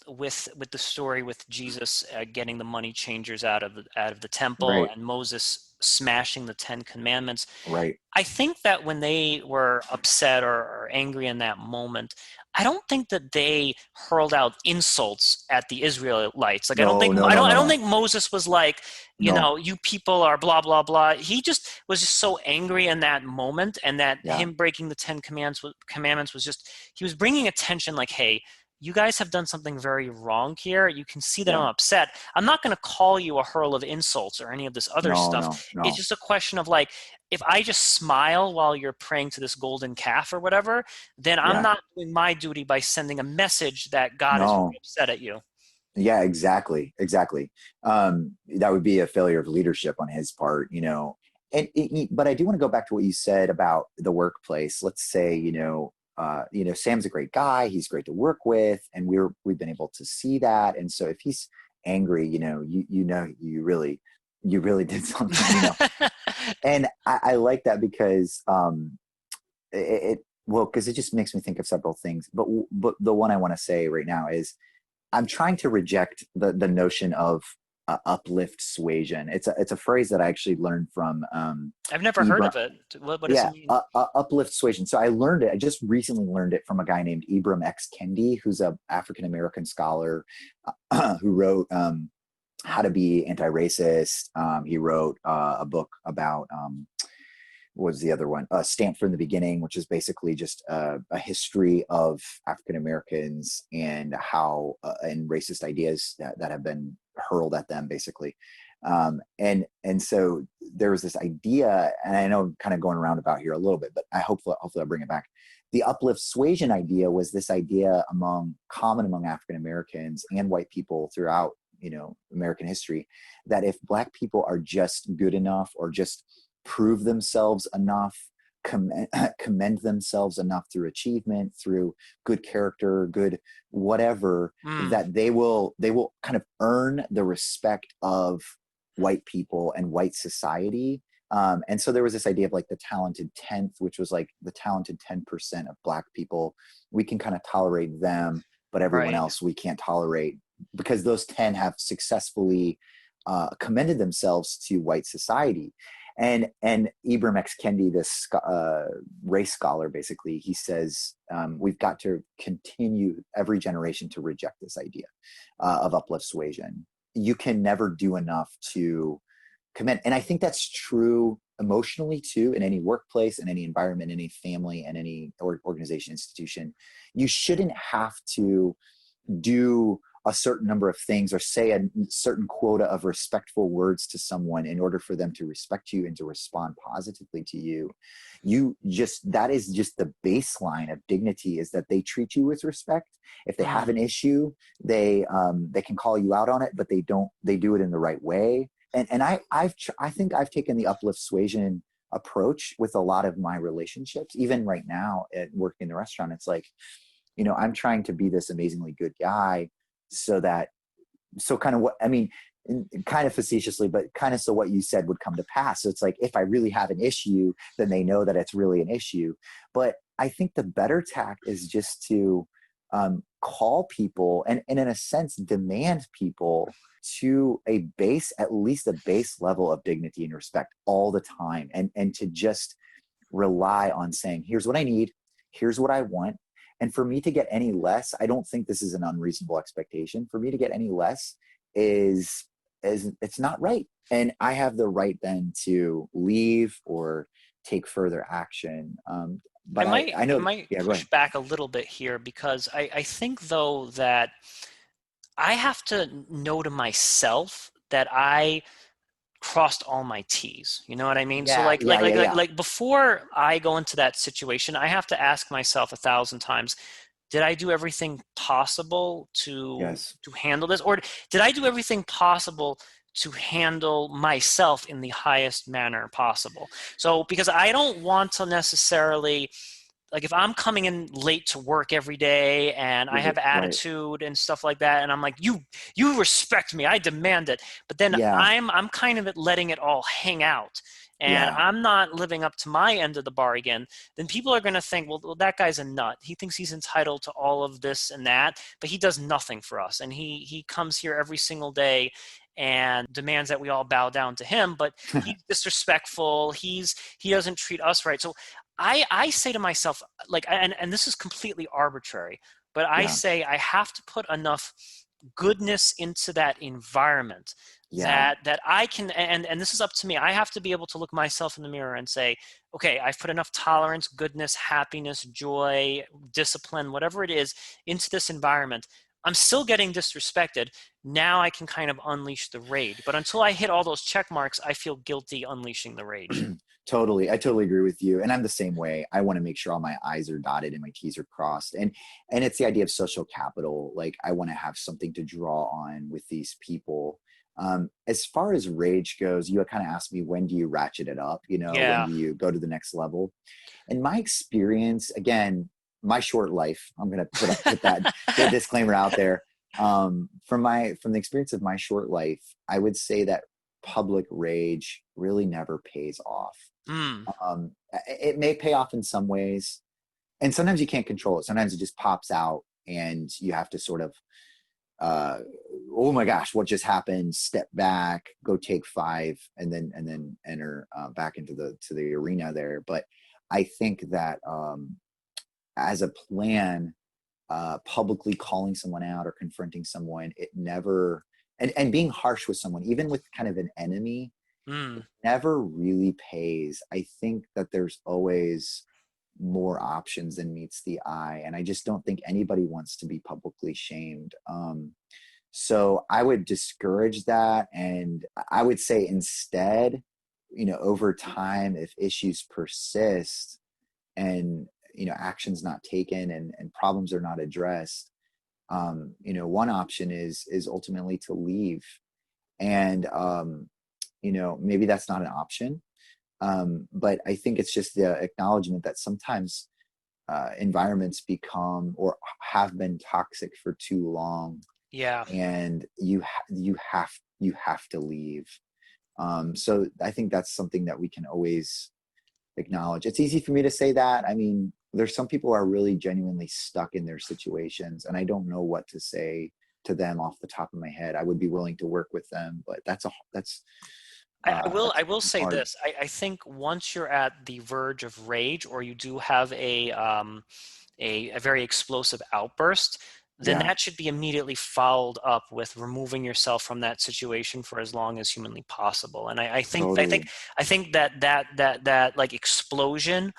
S1: with the story with Jesus getting the money changers out of the temple
S2: right,
S1: and Moses smashing the Ten Commandments,
S2: right.
S1: I think that when they were upset or angry in that moment, I don't think that they hurled out insults at the Israelites. Like I don't
S2: No,
S1: think
S2: no,
S1: I
S2: no,
S1: don't I
S2: no,
S1: don't
S2: no,
S1: think Moses was like,
S2: no.
S1: you people are blah blah blah. He just was just so angry in that moment, and that
S2: Yeah,
S1: him breaking the Ten Commandments was just he was bringing attention. Like, hey, you guys have done something very wrong here. You can see that I'm
S2: yeah.
S1: upset. I'm not going to call you a hurl of insults or any of this other
S2: No,
S1: stuff.
S2: no,
S1: It's
S2: no.
S1: just a question of like, if I just smile while you're praying to this golden calf or whatever, then I'm
S2: Yeah,
S1: not doing my duty by sending a message that God is very
S2: no.
S1: upset at you.
S2: Yeah, exactly. That would be a failure of leadership on his part, you know. But I do want to go back to what you said about the workplace. Let's say, you know, Sam's a great guy. He's great to work with, and we've been able to see that. And so if he's angry, you know, you really did something, you know. And I like that because well, because it just makes me think of several things. But the one I want to say right now is I'm trying to reject the notion of uplift suasion. It's a phrase that I actually learned from
S1: I've never heard
S2: Ibram.
S1: of it. What does it
S2: Yeah,
S1: mean?
S2: uplift suasion. So I learned it. I just recently learned it from a guy named Ibram X Kendi, who's a African American scholar who wrote How to Be Anti-Racist. He wrote a book about what was the other one? Stamped from the Beginning, which is basically just a history of African Americans and how and racist ideas that have been hurled at them, basically. And so there was this idea, and I know I'm kind of going around about here a little bit, but hopefully I'll bring it back. The uplift suasion idea was this idea common among African Americans and white people throughout, you know, American history, that if Black people are just good enough or just prove themselves enough, commend themselves enough through achievement, through good character, good whatever,
S1: Mm,
S2: that they will kind of earn the respect of white people and white society. And so there was this idea of like the talented 10th, which was like the talented 10% of Black people. We can kind of tolerate them, but everyone
S1: right.
S2: else we can't tolerate because those 10 have successfully commended themselves to white society. And Ibram X Kendi, this race scholar, basically, he says we've got to continue every generation to reject this idea of uplift suasion. You can never do enough to commend, and I think that's true emotionally too, in any workplace, in any environment, in any family, and any organization, institution. You shouldn't have to do a certain number of things or say a certain quota of respectful words to someone in order for them to respect you and to respond positively to you. That is just the baseline of dignity, is that they treat you with respect. If they have
S1: Mm,
S2: an issue, they can call you out on it, but they do it in the right way. I think I've taken the uplift suasion approach with a lot of my relationships. Even right now at working in the restaurant, it's like, you know, I'm trying to be this amazingly good guy so that, so kind of what, I mean, kind of facetiously, but kind of so what you said would come to pass. So it's like, if I really have an issue, then they know that it's really an issue. But I think the better tack is just to call people and in a sense, demand people to at least a base level of dignity and respect all the time. And to just rely on saying, here's what I need. here's what I want. And for me to get any less, I don't think this is an unreasonable expectation. For me to get any less is it's not right. And I have the right then to leave or take further action.
S1: I
S2: But
S1: might
S2: I
S1: I
S2: know,
S1: might
S2: yeah, go
S1: push
S2: ahead.
S1: back a little bit here because I think though that I have to know to myself that I crossed all my T's. You know what I mean? So
S2: Yeah, yeah, yeah, yeah.
S1: like before I go into that situation, I have to ask myself 1,000 times, did I do everything possible
S2: Yes.
S1: to handle this? Or did I do everything possible to handle myself in the highest manner possible? So because I don't want to necessarily, like, if I'm coming in late to work every day and I have
S2: Right, right.
S1: attitude and stuff like that, and I'm like, you respect me, I demand it, but then
S2: Yeah,
S1: I'm kind of letting it all hang out, and
S2: yeah.
S1: I'm not living up to my end of the bargain, then people are going to think, well, that guy's a nut. He thinks he's entitled to all of this and that, but he does nothing for us, and he comes here every single day and demands that we all bow down to him, but he's disrespectful. He doesn't treat us right. So I say to myself, like, and this is completely arbitrary, but I
S2: Yeah,
S1: say I have to put enough goodness into that environment
S2: yeah.
S1: that I can, and this is up to me. I have to be able to look myself in the mirror and say, okay, I've put enough tolerance, goodness, happiness, joy, discipline, whatever it is, into this environment. I'm still getting disrespected. Now I can kind of unleash the rage. But until I hit all those check marks, I feel guilty unleashing the rage.
S2: Totally. I totally agree with you. And I'm the same way. I want to make sure all my I's are dotted and my T's are crossed. And it's the idea of social capital. Like I want to have something to draw on with these people. As far as rage goes, you kind of asked me, when do you ratchet it up? When
S1: Yeah.
S2: do you go to the next level? In my experience, again, my short life, I'm gonna put that the disclaimer out there. From the experience of my short life, I would say that public rage really never pays off.
S1: Mm.
S2: It may pay off in some ways, and sometimes you can't control it. Sometimes it just pops out, and you have to sort of, uh, oh my gosh, what just happened? Step back, go take five, and then enter back into the arena there. But I think that as a plan, publicly calling someone out or confronting someone, it never, and being harsh with someone, even with kind of an enemy,
S1: Mm.
S2: never really pays. I think that there's always more options than meets the eye. And I just don't think anybody wants to be publicly shamed. So I would discourage that. And I would say instead, over time, if issues persist and, actions not taken and problems are not addressed, one option is ultimately to leave. And, maybe that's not an option. But I think it's just the acknowledgement that sometimes environments become or have been toxic for too long,
S1: Yeah.
S2: and you have to leave. So I think that's something that we can always acknowledge. It's easy for me to say that. I mean, there's some people who are really genuinely stuck in their situations, and I don't know what to say to them off the top of my head. I would be willing to work with them, but
S1: I
S2: that's
S1: will say
S2: hard.
S1: this. I think once you're at the verge of rage or you do have a very explosive outburst, then
S2: Yeah,
S1: that should be immediately followed up with removing yourself from that situation for as long as humanly possible. And
S2: totally.
S1: I think that like explosion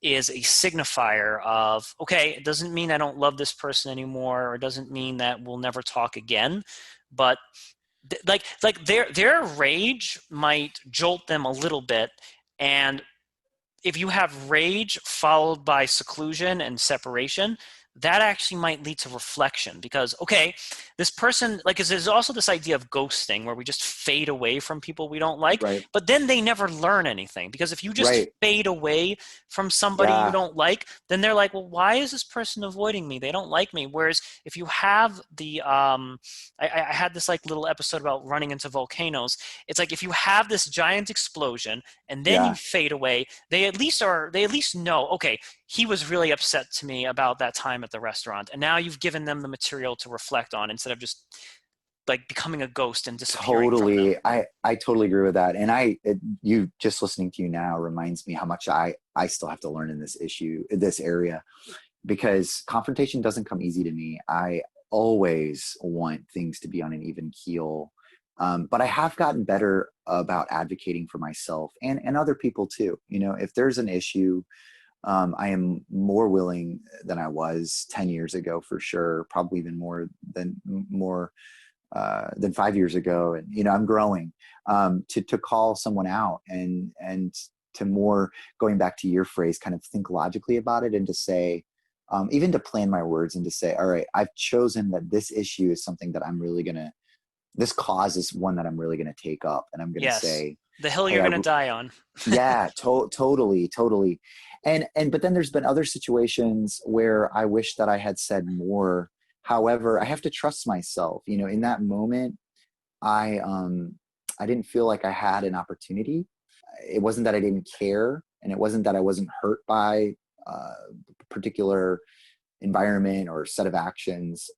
S1: is a signifier of, okay, it doesn't mean I don't love this person anymore, or it doesn't mean that we'll never talk again, but like their rage might jolt them a little bit, and if you have rage followed by seclusion and separation, that actually might lead to reflection because, okay, this person, like, 'cause there's also this idea of ghosting where we just fade away from people we don't like,
S2: Right,
S1: but then they never learn anything because if you just
S2: right.
S1: fade away from somebody you
S2: Yeah,
S1: don't like, then they're like, well, why is this person avoiding me? They don't like me. Whereas if you have I had this like little episode about running into volcanoes. It's like if you have this giant explosion and then you
S2: yeah.
S1: fade away, they at least know, okay, he was really upset to me about that time at the restaurant, and now you've given them the material to reflect on instead of just like becoming a ghost and disappearing from them.
S2: Totally. I totally agree with that. And you just listening to you now reminds me how much I still have to learn in this area, because confrontation doesn't come easy to me. I always want things to be on an even keel. But I have gotten better about advocating for myself and other people too. If there's an issue, I am more willing than I was 10 years ago, for sure. Probably even more than 5 years ago. And, I'm growing, to call someone out and to more, going back to your phrase, kind of think logically about it, and to say, even to plan my words and to say, all right, I've chosen that this issue is something that this cause is one that I'm really going to take up. And I'm going to
S1: Yes.
S2: say,
S1: The hill
S2: hey,
S1: you're going to die on.
S2: yeah, totally. But then there's been other situations where I wish that I had said more. However, I have to trust myself. In that moment, I didn't feel like I had an opportunity. It wasn't that I didn't care, and it wasn't that I wasn't hurt by a particular environment or set of actions.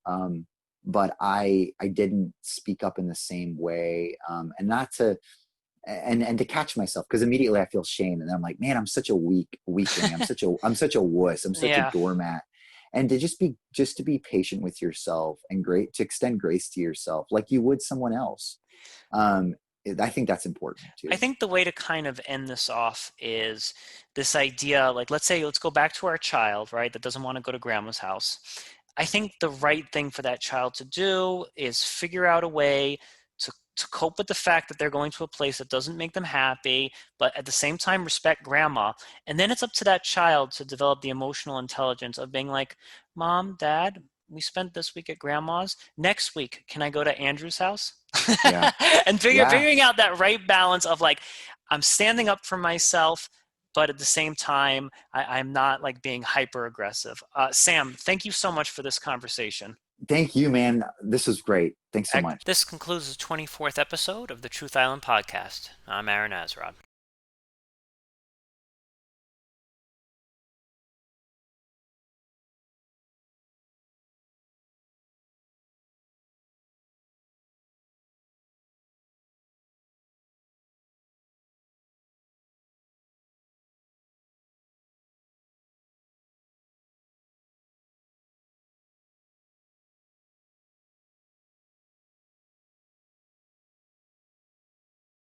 S2: But I didn't speak up in the same way, and not to and to catch myself, because immediately I feel shame, and then I'm like, man, I'm such a weakling. I'm such a wuss. I'm such a
S1: Yeah.
S2: doormat. And to just to be patient with yourself, and great to extend grace to yourself like you would someone else. Um, I think that's important
S1: I
S2: too.
S1: think the way to kind of end this off is this idea, like, let's go back to our child, right, that doesn't want to go to grandma's house. I think the right thing for that child to do is figure out a way to cope with the fact that they're going to a place that doesn't make them happy, but at the same time respect grandma. And then it's up to that child to develop the emotional intelligence of being like, Mom, Dad, we spent this week at grandma's. Next week, can I go to Andrew's house?
S2: Yeah.
S1: And
S2: Yeah.
S1: figuring out that right balance of like, I'm standing up for myself, but at the same time, I'm not like being hyper aggressive. Sam, thank you so much for this conversation.
S2: Thank you, man. This was great. Thanks so much.
S1: This concludes the 24th episode of the Truth Island podcast. I'm Aaron Azrod.